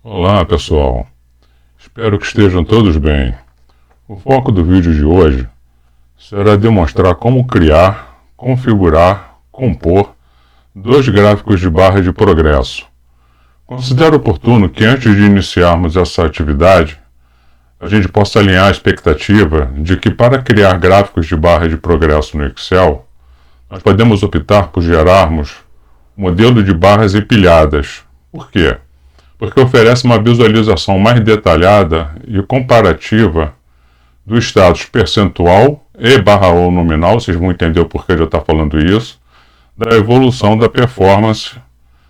Olá pessoal, espero que estejam todos bem. O foco do vídeo de hoje será demonstrar como criar, configurar, compor dois gráficos de barra de progresso. Considero oportuno que antes de iniciarmos essa atividade, a gente possa alinhar a expectativa de que para criar gráficos de barra de progresso no Excel, nós podemos optar por gerarmos modelo de barras empilhadas. Por quê? Porque oferece uma visualização mais detalhada e comparativa do status percentual e barra ou nominal, vocês vão entender o porquê de eu estar falando isso, da evolução da performance,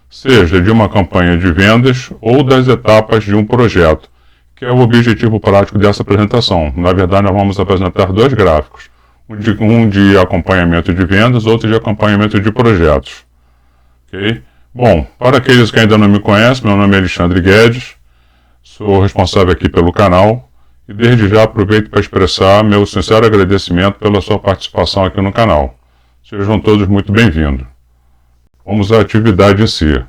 seja de uma campanha de vendas ou das etapas de um projeto, que é o objetivo prático dessa apresentação. Na verdade, nós vamos apresentar dois gráficos, um de acompanhamento de vendas, outro de acompanhamento de projetos. Ok? Bom, para aqueles que ainda não me conhecem, meu nome é Alexandre Guedes, sou responsável aqui pelo canal e desde já aproveito para expressar meu sincero agradecimento pela sua participação aqui no canal. Sejam todos muito bem-vindos. Vamos à atividade em si.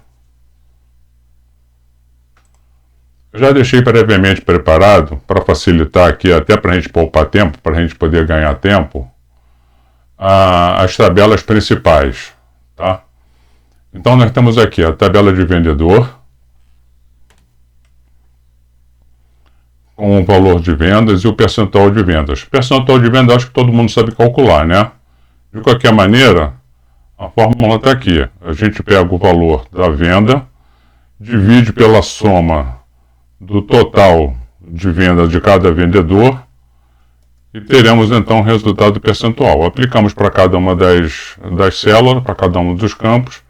Eu já deixei previamente preparado, para facilitar aqui, até para a gente poupar tempo, para a gente poder ganhar tempo, as tabelas principais, tá? Então nós temos aqui a tabela de vendedor, com o valor de vendas e o percentual de vendas. O percentual de vendas acho que todo mundo sabe calcular, né? De qualquer maneira, a fórmula está aqui. A gente pega o valor da venda, divide pela soma do total de venda de cada vendedor e teremos então o resultado percentual. Aplicamos para cada uma das células, para cada um dos campos,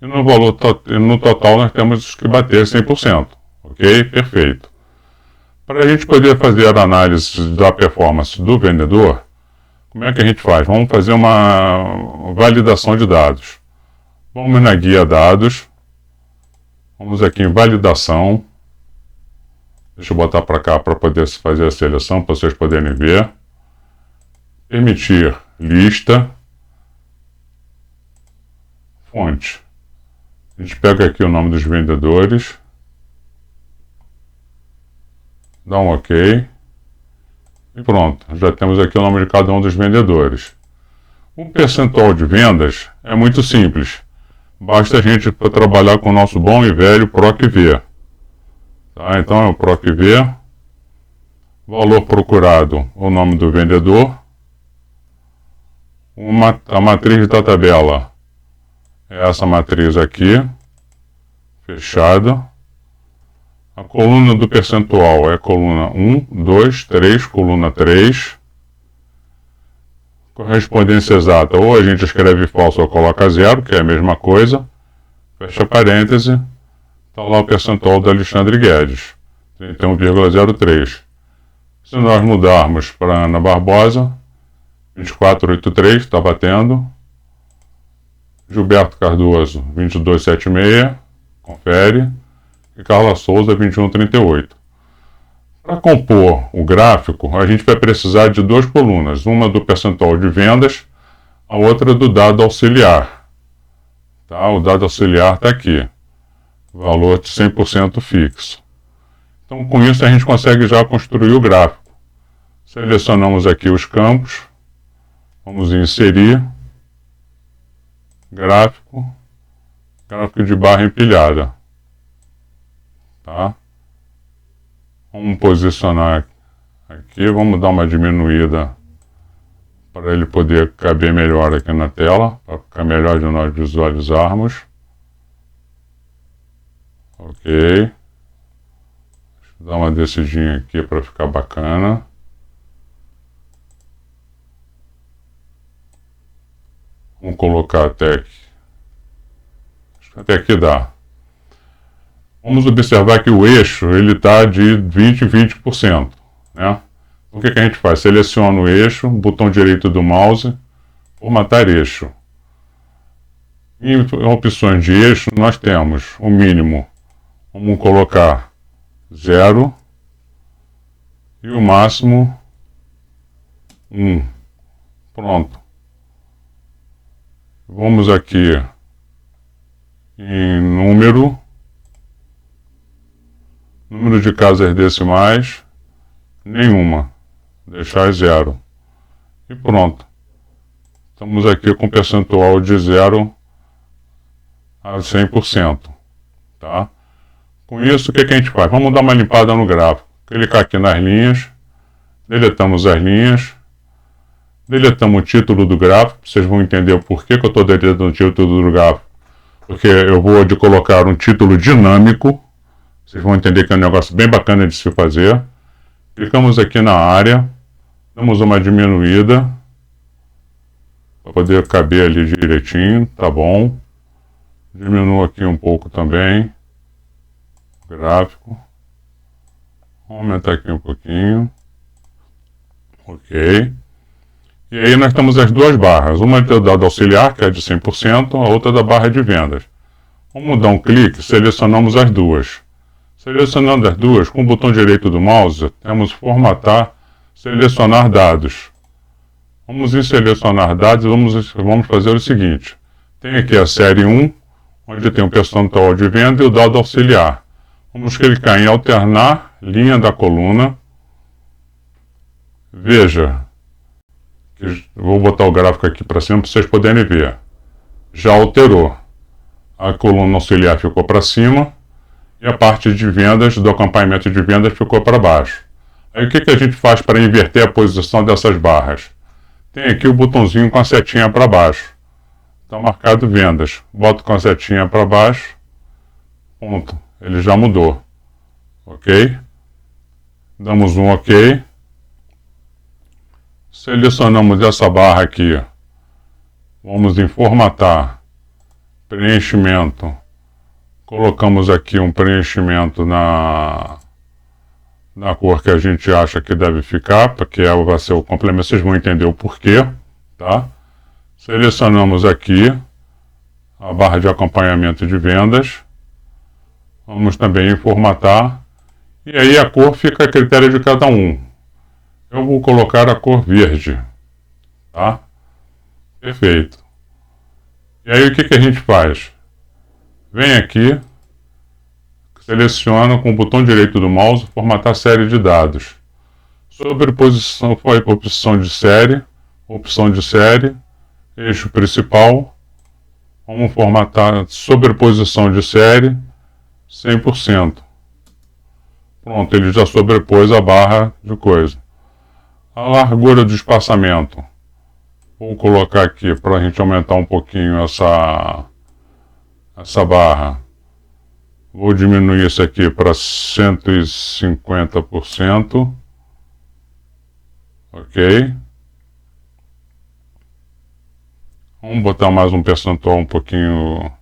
e no total nós temos que bater 100%. Ok? Perfeito. Para a gente poder fazer a análise da performance do vendedor, como é que a gente faz? Vamos fazer uma validação de dados. Vamos na guia dados, vamos aqui em validação. Deixa eu botar para cá para poder fazer a seleção, para vocês poderem ver. Permitir lista. Fonte. A gente pega aqui o nome dos vendedores. Dá um OK. E pronto, já temos aqui o nome de cada um dos vendedores. O percentual de vendas é muito simples. Basta a gente trabalhar com o nosso bom e velho PROC-V. Tá? Então é o PROC-V. Valor procurado, o nome do vendedor. A matriz da tabela é essa matriz aqui, fechada. A coluna do percentual é coluna 1, 2, 3, coluna 3. Correspondência exata, ou a gente escreve falso ou coloca 0, que é a mesma coisa. Fecha parêntese. Está lá o percentual do Alexandre Guedes, 31,03. Se nós mudarmos para Ana Barbosa, 24,83, está batendo. Gilberto Cardoso, 22,76, confere. E Carla Souza, 21,38. Para compor o gráfico, a gente vai precisar de duas colunas, uma do percentual de vendas, a outra do dado auxiliar. Tá? O dado auxiliar está aqui, valor de 100% fixo. Então, com isso, a gente consegue já construir o gráfico. Selecionamos aqui os campos, vamos em inserir, gráfico de barra empilhada. Tá? Vamos posicionar aqui, vamos dar uma diminuída para ele poder caber melhor aqui na tela, para ficar melhor de nós visualizarmos. Ok. Deixa eu dar uma descidinha aqui para ficar bacana. Vamos colocar até aqui. Acho que até aqui dá. Vamos observar que o eixo ele está de 20 em 20%. Né? O que a gente faz? Seleciona o eixo, botão direito do mouse, formatar eixo. Em opções de eixo nós temos o mínimo, vamos colocar 0 e o máximo 1. Pronto. Vamos aqui em número, Número de casas decimais, nenhuma. Deixar 0. E pronto. Estamos aqui com percentual de 0 a 100%. Tá? Com isso, o que a gente faz? Vamos dar uma limpada no gráfico. Clicar aqui nas linhas. Deletamos as linhas. Deletamos o título do gráfico. Vocês vão entender o porquê que eu estou deletando o título do gráfico. Porque eu vou de colocar um título dinâmico. Vocês vão entender que é um negócio bem bacana de se fazer. Clicamos aqui na área. Damos uma diminuída. Para poder caber ali direitinho. Tá bom. Diminuo aqui um pouco também. Gráfico. Vamos aumentar aqui um pouquinho. Ok. E aí nós temos as duas barras. Uma é da auxiliar, que é de 100%, a outra da barra de vendas. Vamos dar um clique, selecionamos as duas. Selecionando as duas, com o botão direito do mouse, temos formatar, selecionar dados. Vamos em selecionar dados e vamos fazer o seguinte. Tem aqui a série 1, onde tem o percentual de venda e o dado auxiliar. Vamos clicar em alternar, linha da coluna. Veja, que vou botar o gráfico aqui para cima para vocês poderem ver. Já alterou. A coluna auxiliar ficou para cima e a parte de vendas, do acompanhamento de vendas, ficou para baixo. Aí o que a gente faz para inverter a posição dessas barras? Tem aqui o botãozinho com a setinha para baixo. Está marcado vendas. Boto com a setinha para baixo. Ponto. Ele já mudou. Ok? Damos um ok. Selecionamos essa barra aqui. Vamos em formatar. Preenchimento. Colocamos aqui um preenchimento na cor que a gente acha que deve ficar, porque vai ser o complemento, vocês vão entender o porquê, tá? Selecionamos aqui a barra de acompanhamento de vendas. Vamos também em formatar. E aí a cor fica a critério de cada um. Eu vou colocar a cor verde, tá? Perfeito. E aí o que a gente faz? Vem aqui, seleciona com o botão direito do mouse, formatar série de dados. Sobreposição, opção de série, eixo principal. Vamos formatar sobreposição de série, 100%. Pronto, ele já sobrepôs a barra de coisa. A largura do espaçamento. Vou colocar aqui para a gente aumentar um pouquinho essa barra. Vou diminuir isso aqui para 150%. Ok. Vamos botar mais um percentual um pouquinho.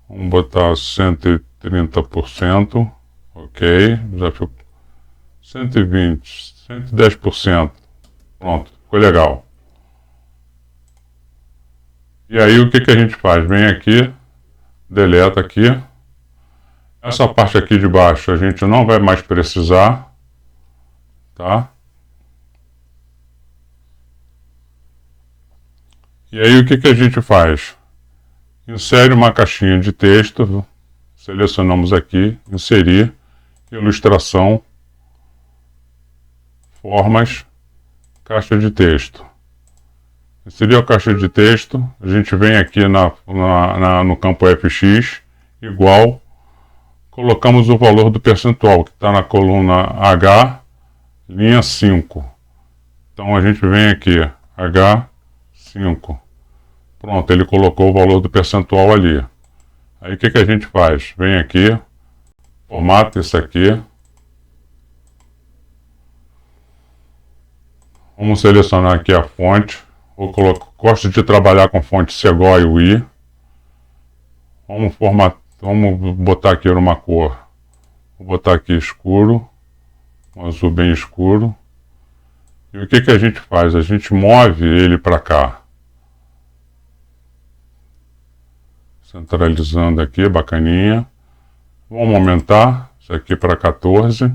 Vamos botar 130%. Ok. Já ficou 120%, 110%. Pronto, ficou legal. E aí o que a gente faz? Vem aqui, deleta aqui. Essa parte aqui de baixo a gente não vai mais precisar, tá? E aí o que a gente faz? Insere uma caixinha de texto, selecionamos aqui, inserir, ilustração, formas, caixa de texto. Inseriu a caixa de texto, a gente vem aqui no campo FX, igual, colocamos o valor do percentual, que está na coluna H, linha 5. Então a gente vem aqui, H5. Pronto, ele colocou o valor do percentual ali. Aí o que a gente faz? Vem aqui, formata isso aqui. Vamos selecionar aqui a fonte. Gosto de trabalhar com fonte Segoia e UI. Vamos botar aqui numa cor. Vou botar aqui escuro. Um azul bem escuro. E o que a gente faz? A gente move ele para cá. Centralizando aqui, bacaninha. Vamos aumentar isso aqui para 14.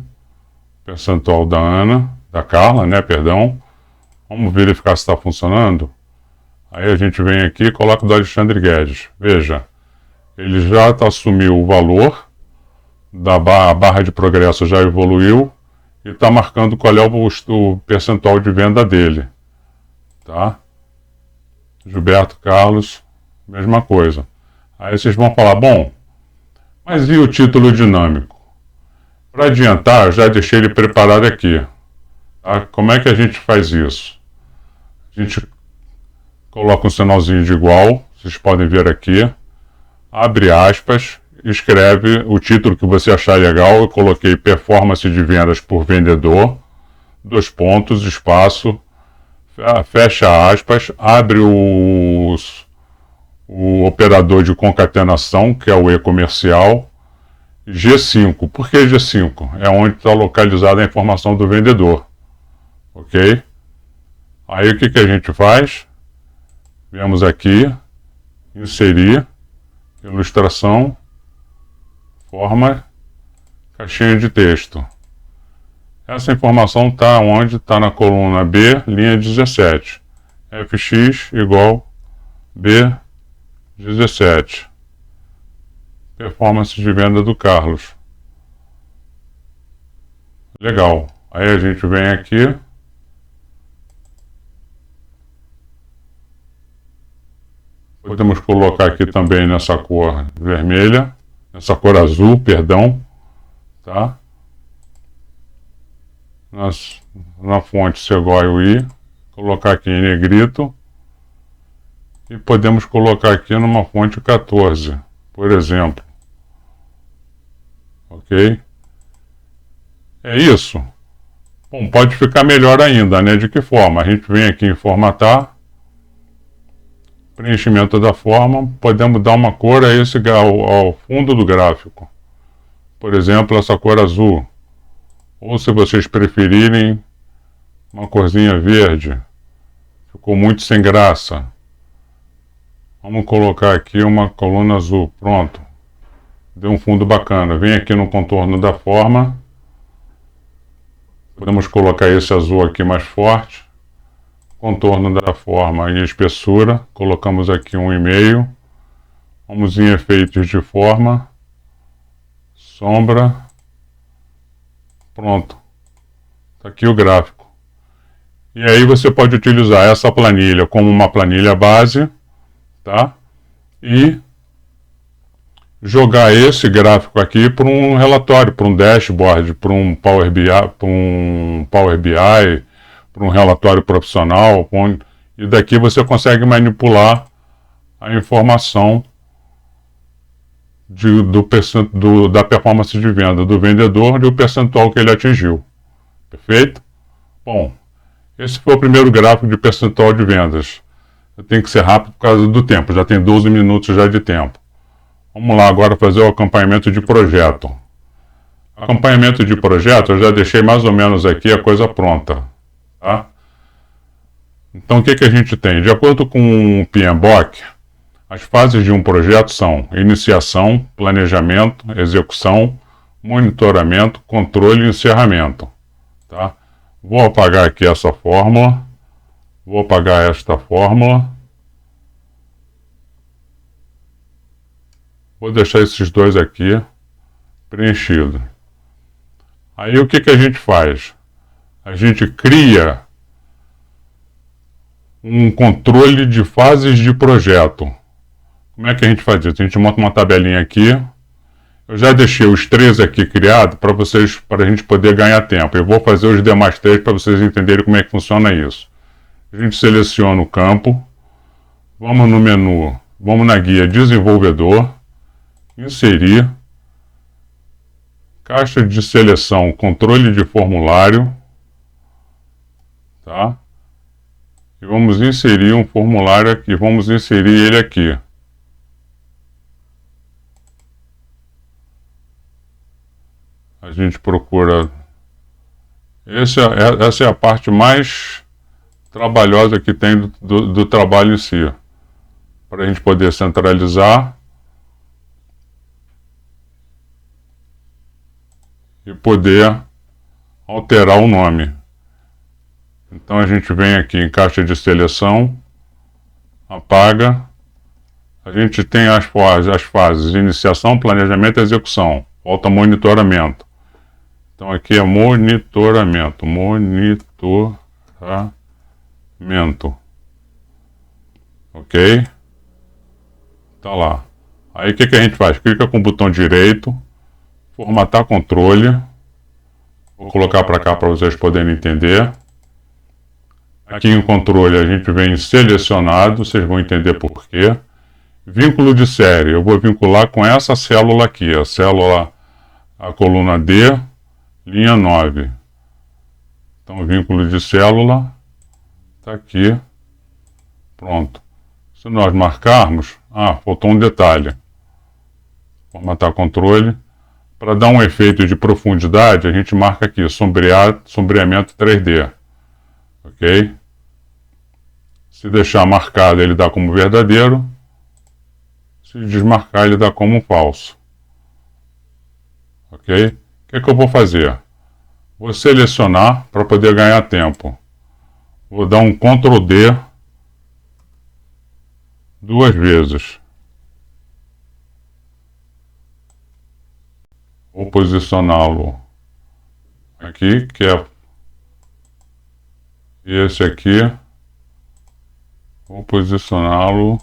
Percentual da Carla, né? Perdão. Vamos verificar se está funcionando. Aí a gente vem aqui e coloca o do Alexandre Guedes. Veja, ele já assumiu o valor a barra de progresso já evoluiu e está marcando qual é o percentual de venda dele. Tá? Gilberto Carlos, mesma coisa. Aí vocês vão falar, bom, mas e o título dinâmico? Para adiantar, eu já deixei ele preparado aqui. Tá? Como é que a gente faz isso? A gente coloca um sinalzinho de igual, vocês podem ver aqui, abre aspas, escreve o título que você achar legal. Eu coloquei performance de vendas por vendedor, 2 pontos, espaço, fecha aspas, abre o operador de concatenação, que é o e-comercial, G5. Por que G5? É onde está localizada a informação do vendedor. Ok? Aí o que a gente faz? Viemos aqui, inserir, ilustração, forma, caixinha de texto. Essa informação está onde? Está na coluna B, linha 17. FX igual B17. Performance de venda do Carlos. Legal. Aí a gente vem aqui. Podemos colocar aqui também nessa cor vermelha. Nessa cor azul, perdão. Tá? Na fonte Segoia UI. Colocar aqui em negrito. E podemos colocar aqui numa fonte 14, por exemplo. Ok? É isso. Bom, pode ficar melhor ainda, né? De que forma? A gente vem aqui em formatar, preenchimento da forma, podemos dar uma cor a ao fundo do gráfico. Por exemplo, essa cor azul. Ou se vocês preferirem, uma corzinha verde. Ficou muito sem graça. Vamos colocar aqui uma coluna azul. Pronto. Deu um fundo bacana. Vem aqui no contorno da forma. Podemos colocar esse azul aqui mais forte. Contorno da forma e espessura. Colocamos aqui 1,5. Vamos em efeitos de forma. Sombra. Pronto. Está aqui o gráfico. E aí você pode utilizar essa planilha como uma planilha base. Tá? E jogar esse gráfico aqui para um relatório, para um dashboard, para um Power BI, para um relatório profissional, e daqui você consegue manipular a informação da performance de venda do vendedor e o percentual que ele atingiu. Perfeito? Bom, esse foi o primeiro gráfico de percentual de vendas. Eu tenho que ser rápido por causa do tempo, já tem 12 minutos já de tempo. Vamos lá agora fazer o acompanhamento de projeto. Acompanhamento de projeto, eu já deixei mais ou menos aqui a coisa pronta. Tá? Então o que a gente tem? De acordo com o PMBOK, as fases de um projeto são iniciação, planejamento, execução, monitoramento, controle e encerramento. Tá? Vou apagar aqui essa fórmula. Vou apagar esta fórmula. Vou deixar esses dois aqui preenchidos. Aí o que a gente faz? A gente cria um controle de fases de projeto. Como é que a gente faz isso? A gente monta uma tabelinha aqui. Eu já deixei os 3 aqui criados para a gente poder ganhar tempo. Eu vou fazer os demais 3 para vocês entenderem como é que funciona isso. A gente seleciona o campo, vamos no menu, vamos na guia desenvolvedor, inserir, caixa de seleção, controle de formulário, tá? E vamos inserir um formulário aqui, vamos inserir ele aqui. A gente procura, essa é a parte mais trabalhosa que tem do trabalho em si, para a gente poder centralizar e poder alterar o nome. Então a gente vem aqui em caixa de seleção, apaga, a gente tem as fases iniciação, planejamento e execução. falta monitoramento. Então aqui é monitoramento, ok? Tá lá. Aí o que a gente faz? Clica com o botão direito, formatar controle. Vou colocar para cá para vocês poderem entender. Aqui em controle a gente vem em selecionado, vocês vão entender por quê. Vínculo de série, eu vou vincular com essa célula aqui, a célula, a coluna D, linha 9. Então, vínculo de célula, está aqui, pronto. Se nós marcarmos, faltou um detalhe. Formatar controle. Para dar um efeito de profundidade, a gente marca aqui, sombreamento 3D. Ok? Se deixar marcado, ele dá como verdadeiro. Se desmarcar, ele dá como falso. Ok? O que eu vou fazer? Vou selecionar para poder ganhar tempo. Vou dar um Ctrl D 2 vezes. Vou posicioná-lo aqui, que é esse aqui. Vou posicioná-lo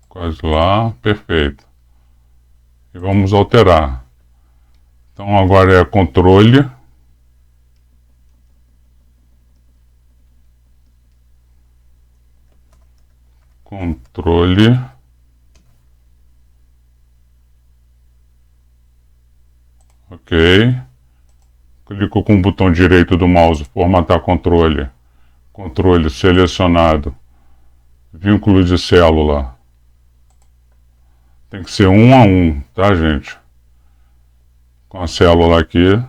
quase lá, perfeito. E vamos alterar. Então agora é controle. Ok. Clico com o botão direito do mouse, formatar controle. Controle selecionado. Vínculo de célula. Tem que ser 1 a 1, tá, gente? Com a célula aqui,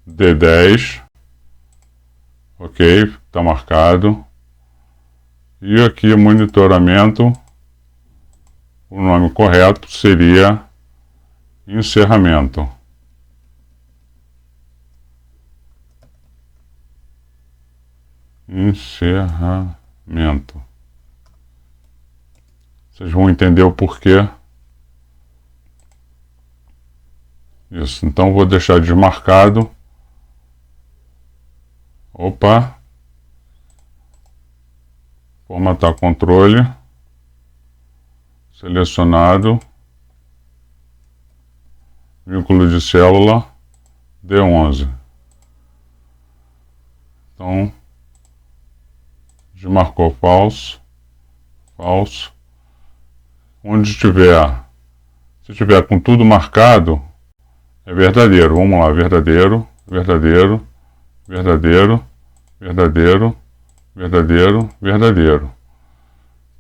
D10. Ok, tá marcado. E aqui, monitoramento. O nome correto seria encerramento. Encerramento. Vocês vão entender o porquê. Isso, então vou deixar desmarcado. Formatar controle. Selecionado. Vínculo de célula. D11. Então, desmarcou falso. Onde estiver, se estiver com tudo marcado, é verdadeiro. Vamos lá, verdadeiro.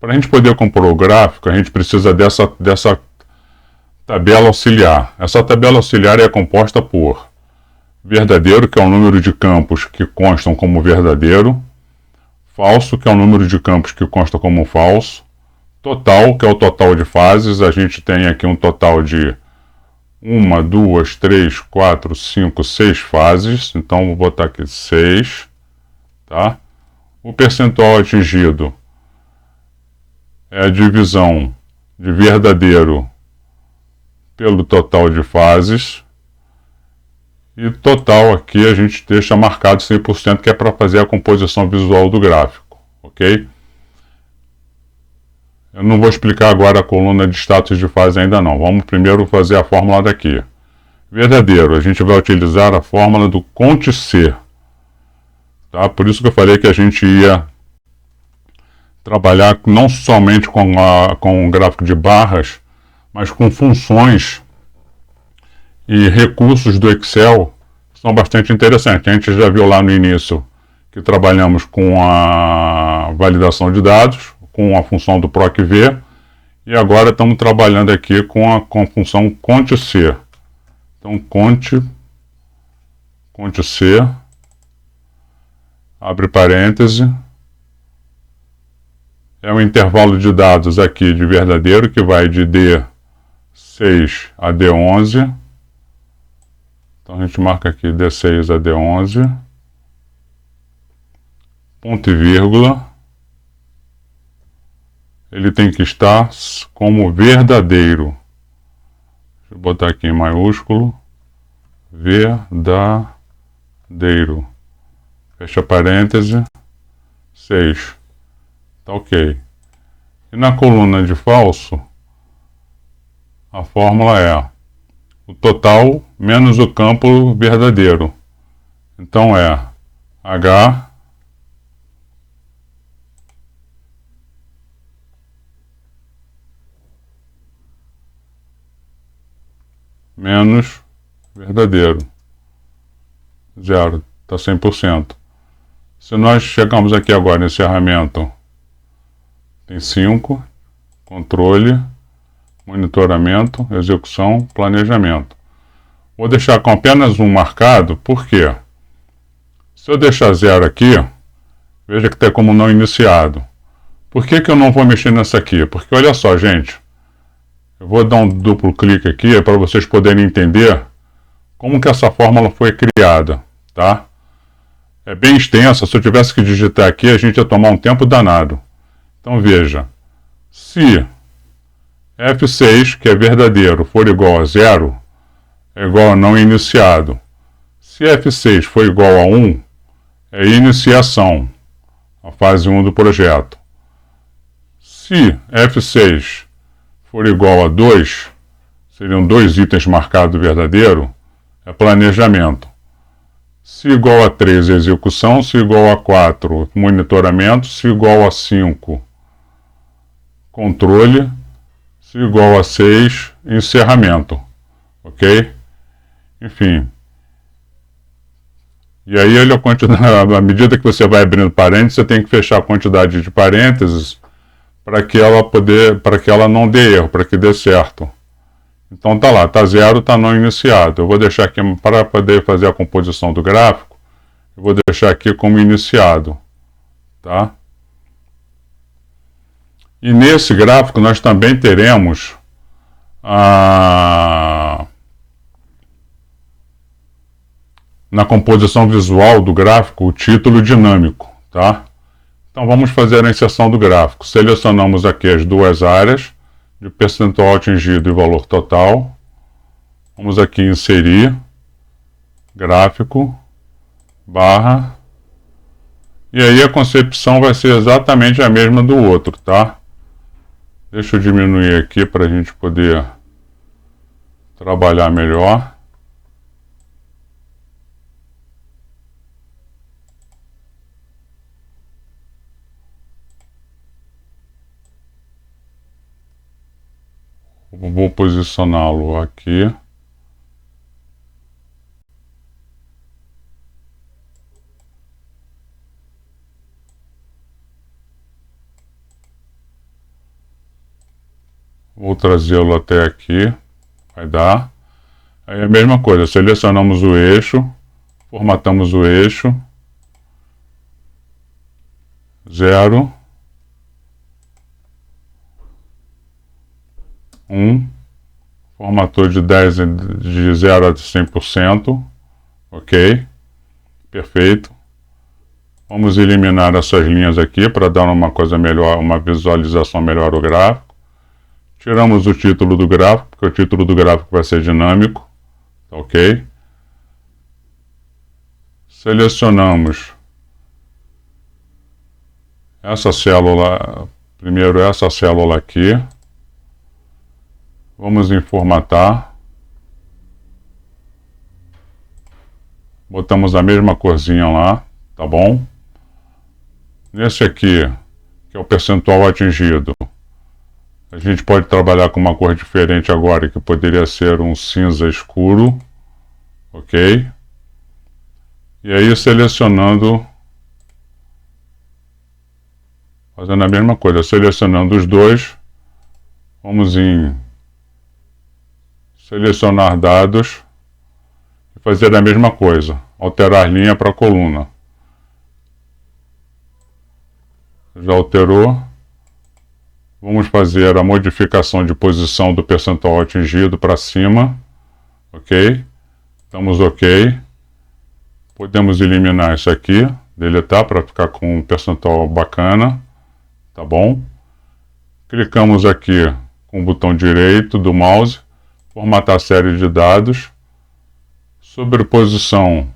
Para a gente poder compor o gráfico, a gente precisa dessa tabela auxiliar. Essa tabela auxiliar é composta por verdadeiro, que é o número de campos que constam como verdadeiro, falso, que é o número de campos que consta como falso, total, que é o total de fases. A gente tem aqui um total de 1, 2, 3, 4, 5, 6 fases. Então vou botar aqui 6, tá? O percentual atingido é a divisão de verdadeiro pelo total de fases. E total aqui a gente deixa marcado 100%, que é para fazer a composição visual do gráfico, ok? Eu não vou explicar agora a coluna de status de fase ainda não. Vamos primeiro fazer a fórmula daqui. Verdadeiro, a gente vai utilizar a fórmula do Cont+C. Tá? Por isso que eu falei que a gente ia trabalhar não somente com o gráfico de barras, mas com funções e recursos do Excel que são bastante interessantes. A gente já viu lá no início que trabalhamos com a validação de dados, com a função do PROC-V, e agora estamos trabalhando aqui com a função Cont+C. Então, Cont+C, abre parêntese, é o intervalo de dados aqui de verdadeiro, que vai de 6 a D11. Então a gente marca aqui D6 a D11. Ponto e vírgula. Ele tem que estar como verdadeiro. Deixa eu botar aqui em maiúsculo. Verdadeiro. Fecha parêntese. 6. Tá ok. E na coluna de falso, a fórmula é o total menos o campo verdadeiro. Então é H menos verdadeiro. 0. Está 100%. Se nós chegamos aqui agora em encerramento, tem 5, controle, monitoramento, execução, planejamento. Vou deixar com apenas um marcado, por quê? Se eu deixar 0 aqui, veja que está como não iniciado. Por que eu não vou mexer nessa aqui? Porque olha só, gente, eu vou dar um duplo clique aqui para vocês poderem entender como que essa fórmula foi criada, tá? É bem extensa, se eu tivesse que digitar aqui, a gente ia tomar um tempo danado. Então veja, se F6, que é verdadeiro, for igual a 0, é igual a não iniciado. Se F6 for igual a 1, é iniciação, a fase 1 do projeto. Se F6 for igual a 2, seriam 2 itens marcados verdadeiro, é planejamento. Se igual a 3, execução. Se igual a 4, monitoramento. Se igual a 5, controle. Se igual a 6, encerramento. Ok? Enfim. E aí, à medida que você vai abrindo parênteses, você tem que fechar a quantidade de parênteses para que ela não dê erro, para que dê certo. Então tá lá, tá 0, tá não iniciado. Eu vou deixar aqui, para poder fazer a composição do gráfico, eu vou deixar aqui como iniciado, tá? E nesse gráfico nós também teremos na composição visual do gráfico o título dinâmico, tá? Então vamos fazer a inserção do gráfico. Selecionamos aqui as duas áreas, de percentual atingido e valor total. Vamos aqui inserir, gráfico, barra, e aí a concepção vai ser exatamente a mesma do outro, tá? Deixa eu diminuir aqui para a gente poder trabalhar melhor. Vou posicioná-lo aqui. Vou trazê-lo até aqui. Vai dar. Aí a mesma coisa, selecionamos o eixo, formatamos o eixo. 0. 1, formatou de 0 a 100%, ok, perfeito. Vamos eliminar essas linhas aqui para dar uma coisa melhor, uma visualização melhor ao gráfico. Tiramos o título do gráfico, porque o título do gráfico vai ser dinâmico, ok. Selecionamos essa célula, primeiro essa célula aqui. Vamos em formatar. Botamos a mesma corzinha lá, tá bom? Nesse aqui, que é o percentual atingido, a gente pode trabalhar com uma cor diferente agora, que poderia ser um cinza escuro, ok? E aí selecionando, fazendo a mesma coisa, selecionando os dois, vamos em selecionar dados e fazer a mesma coisa, alterar linha para coluna. Já alterou, Vamos fazer a modificação de posição do percentual atingido para cima. Ok? Estamos ok. Podemos eliminar isso aqui, deletar para ficar com um percentual bacana. Tá bom? Clicamos aqui com o botão direito do mouse, formatar a série de dados, sobreposição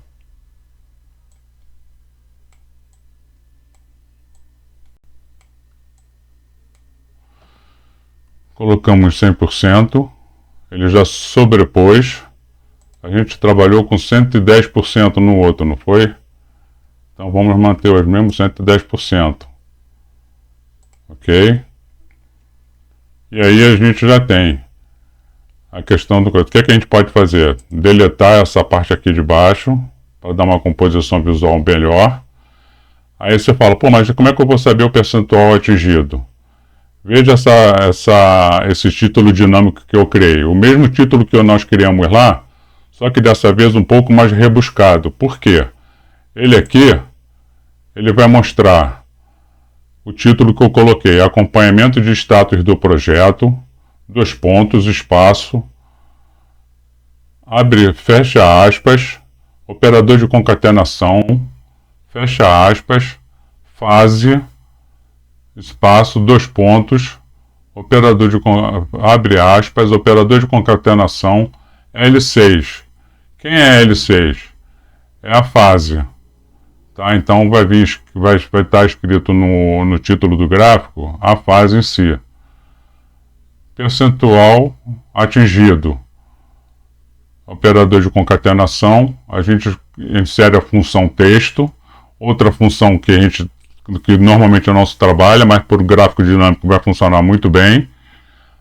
colocamos 100%, ele já sobrepôs, a gente trabalhou com 110% no outro, não foi? Então vamos manter os mesmos 110%, ok? E aí a gente já tem a questão do que é que a gente pode fazer? Deletar essa parte aqui de baixo, para dar uma composição visual melhor. Aí você fala, pô, mas como é que eu vou saber o percentual atingido? Veja esse título dinâmico que eu criei. O mesmo título que nós criamos lá, só que dessa vez um pouco mais rebuscado. Por quê? Ele aqui, ele vai mostrar o título que eu coloquei, acompanhamento de status do projeto, dois pontos, espaço, abre, fecha aspas, operador de concatenação, fecha aspas, fase, espaço, dois pontos, operador de abre aspas, operador de concatenação, L6. Quem é L6? É a fase. Tá? Então vai estar escrito no título do gráfico a fase em si. Percentual atingido. Operador de concatenação, a gente insere a função texto, outra função que normalmente não se trabalha, mas por gráfico dinâmico vai funcionar muito bem.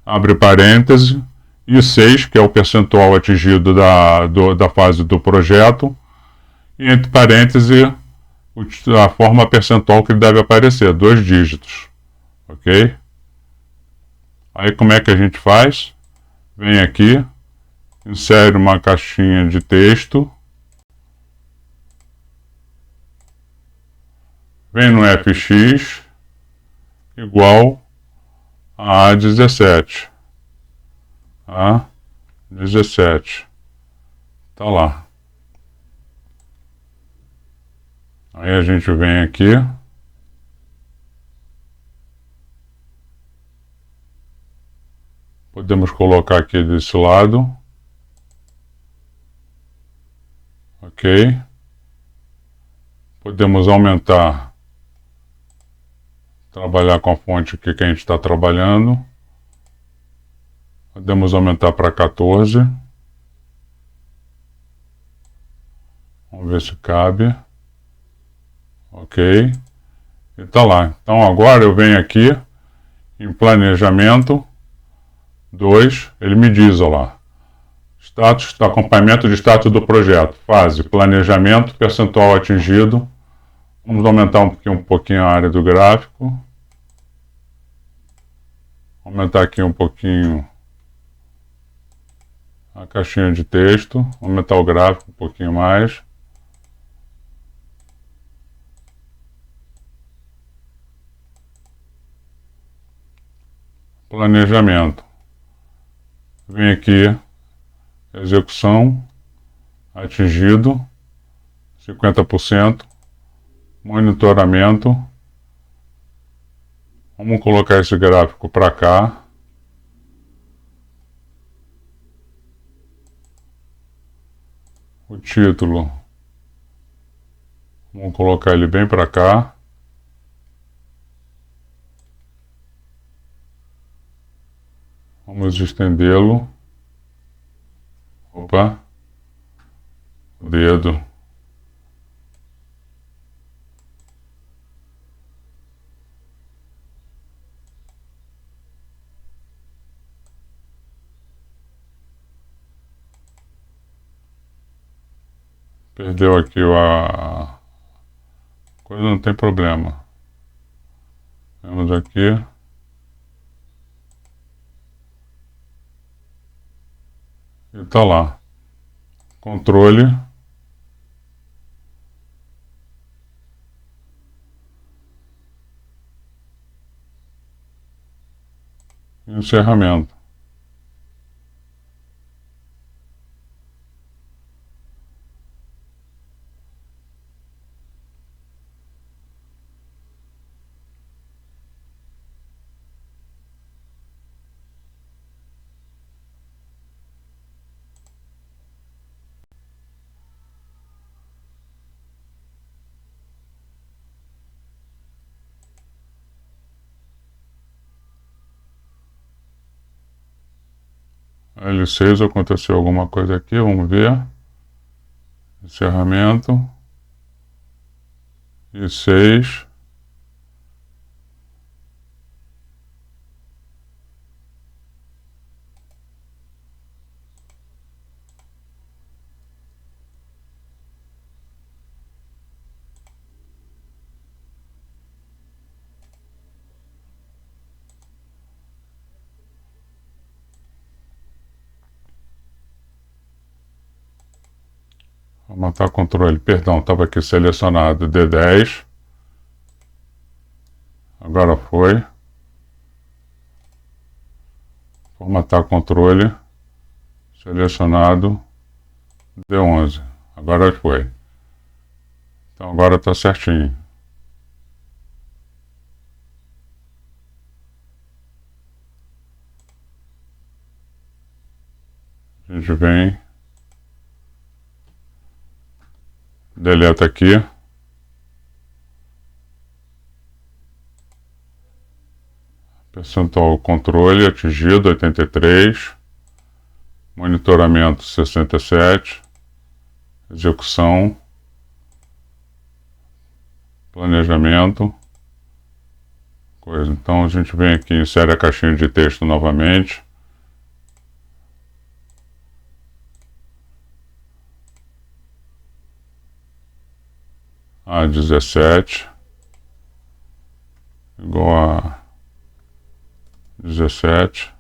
Abre parêntese, e 6, que é o percentual atingido da fase do projeto, e entre parênteses a forma percentual que deve aparecer, 2 dígitos, ok? Aí como é que a gente faz? Vem aqui, insere uma caixinha de texto, vem no fx igual a 17. A 17. Tá lá. Aí a gente vem aqui. Podemos colocar aqui desse lado. Ok. Podemos aumentar. Trabalhar com a fonte que a gente está trabalhando. Podemos aumentar para 14. Vamos ver se cabe. Ok. E tá lá. Então agora eu venho aqui em planejamento 2. Ele me diz, ó lá. Status, acompanhamento de status do projeto. Fase, planejamento, percentual atingido. Vamos aumentar um pouquinho a área do gráfico. Aumentar aqui um pouquinho a caixinha de texto. Aumentar o gráfico um pouquinho mais. Planejamento. Vem aqui, execução, atingido, 50%, monitoramento. Vamos colocar esse gráfico para cá. O título, vamos colocar ele bem para cá. Vamos estendê-lo. Opa. O dedo. Perdeu aqui a coisa, não tem problema. Vamos aqui. E tá lá. Controle. encerramento. L6, aconteceu alguma coisa aqui, vamos ver. Encerramento. I6. Formatar controle, perdão, estava aqui selecionado D10. Agora foi. Formatar controle, selecionado D11. Agora foi. Então agora está certinho. A gente vem. Deleta aqui. Percentual controle atingido 83. Monitoramento 67. Execução. Planejamento. Coisa. Então a gente vem aqui, insere a caixinha de texto novamente. A17 igual a 17,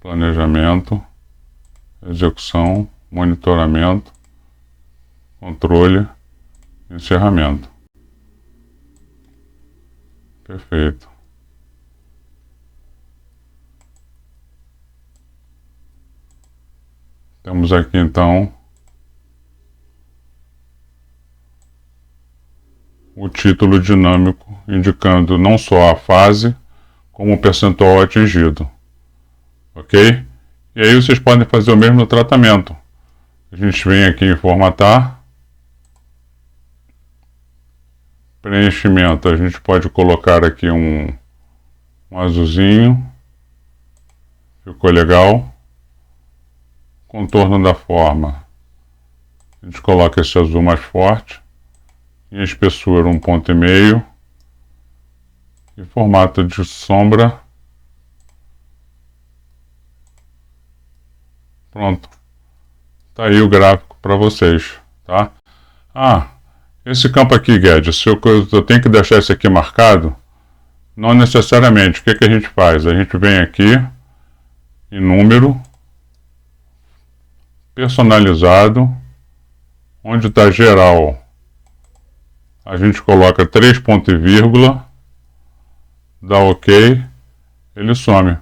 planejamento, execução, monitoramento, controle, encerramento. Perfeito. Temos aqui então o título dinâmico indicando não só a fase, como o percentual atingido. Ok? E aí vocês podem fazer o mesmo tratamento. A gente vem aqui em formatar. Preenchimento, a gente pode colocar aqui um azulzinho. Ficou legal. Contorno da forma. A gente coloca esse azul mais forte. Em espessura 1,5 e formato de sombra. Pronto. Tá aí o gráfico para vocês, tá? Esse campo aqui, Guedes, se eu tenho que deixar esse aqui marcado? Não necessariamente. O que a gente faz? A gente vem aqui em número, personalizado, onde está geral. A gente coloca 3 pontos e vírgula, dá OK, ele some.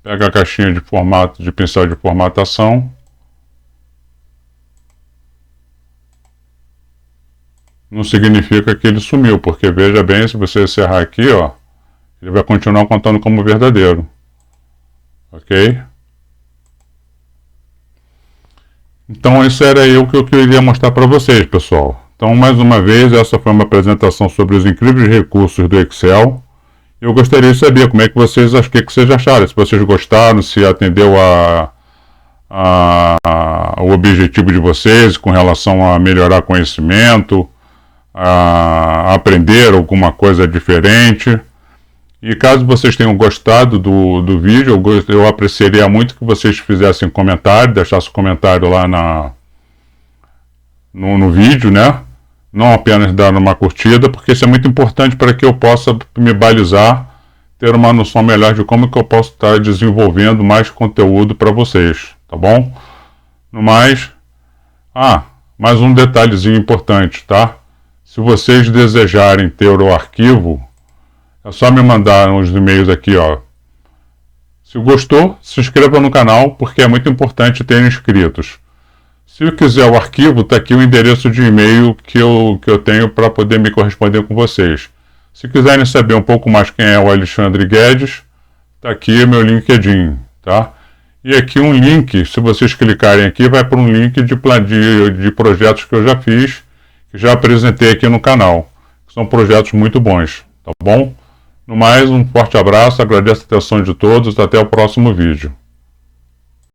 Pega a caixinha de formato, de pincel de formatação. Não significa que ele sumiu, porque veja bem, se você encerrar aqui, ó, ele vai continuar contando como verdadeiro. Ok? Então isso era aí o que eu queria mostrar para vocês, pessoal. Então, mais uma vez, essa foi uma apresentação sobre os incríveis recursos do Excel. Eu gostaria de saber como é que vocês acharam, se vocês gostaram, se atendeu o objetivo de vocês com relação a melhorar conhecimento, a aprender alguma coisa diferente. E caso vocês tenham gostado do vídeo, eu apreciaria muito que vocês fizessem comentário, deixassem comentário lá no vídeo, né? Não apenas dar uma curtida, porque isso é muito importante para que eu possa me balizar, ter uma noção melhor de como que eu posso estar desenvolvendo mais conteúdo para vocês, tá bom? No mais, mais um detalhezinho importante, tá? Se vocês desejarem ter o arquivo, É só me mandar uns e-mails aqui, ó. Se gostou, se inscreva no canal, porque é muito importante ter inscritos. Se quiser o arquivo, está aqui o endereço de e-mail que eu tenho para poder me corresponder com vocês. Se quiserem saber um pouco mais quem é o Alexandre Guedes, está aqui meu LinkedIn, tá? E aqui um link, se vocês clicarem aqui, vai para um link de projetos que eu já fiz, que já apresentei aqui no canal. São projetos muito bons, tá bom? No mais, um forte abraço, agradeço a atenção de todos, até o próximo vídeo.